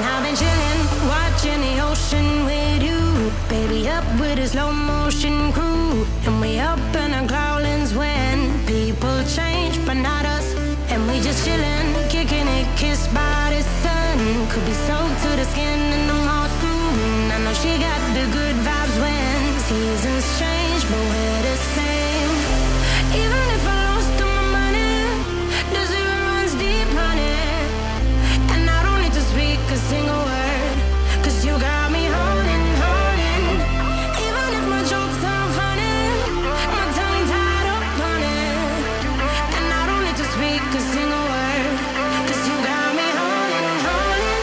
And I've been chilling, watching the ocean with you. Baby, up with a slow motion crew. And we up in our growlings when people change, but not us. And we just chilling, kicking it, kissed by the sun. Could be soaked to the skin in the mall soon. I know she got the good vibes when seasons change, but we're the same. Even if I lost all my money, the zero runs deep, honey. And I don't need to speak a single word, 'cause you got me holding, holding. Even if my jokes aren't funny, my tongue tied up on it. And I don't need to speak a single word, 'cause you got me holding, holding.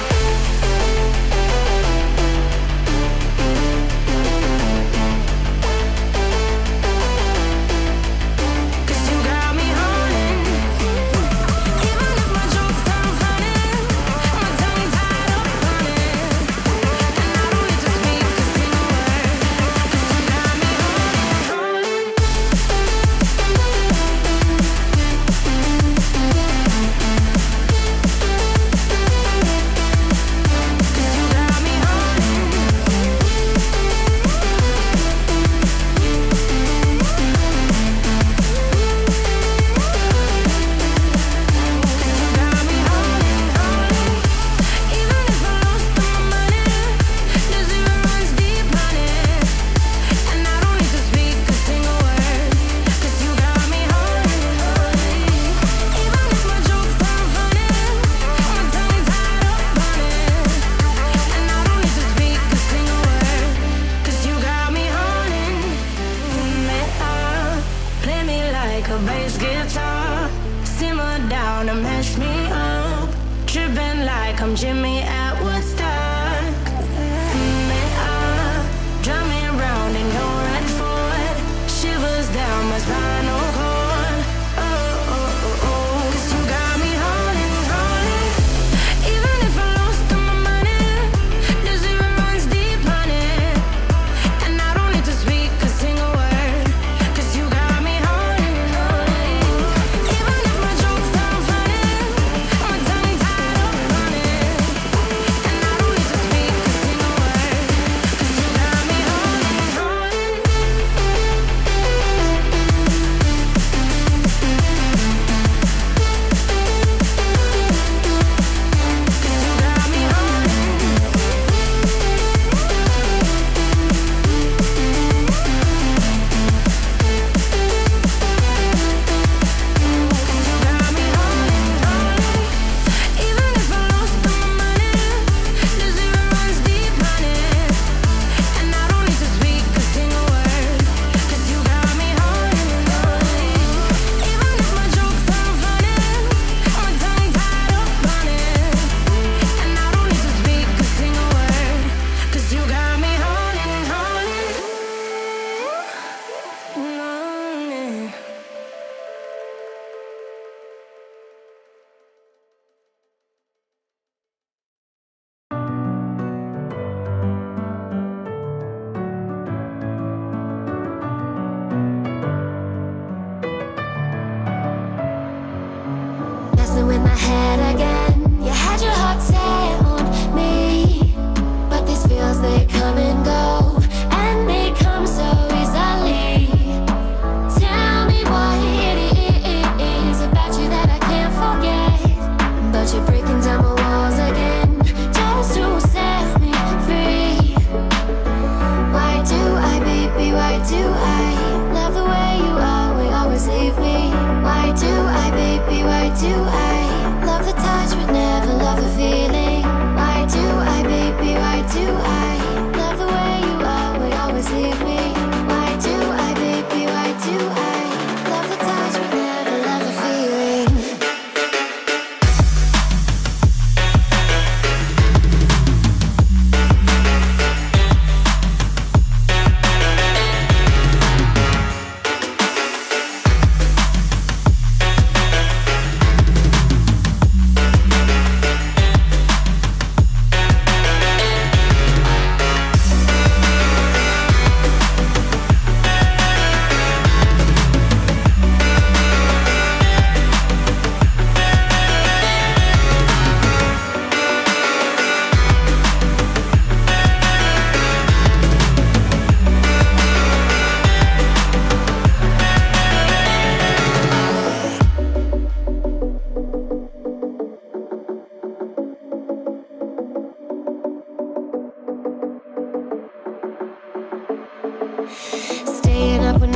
Staying up when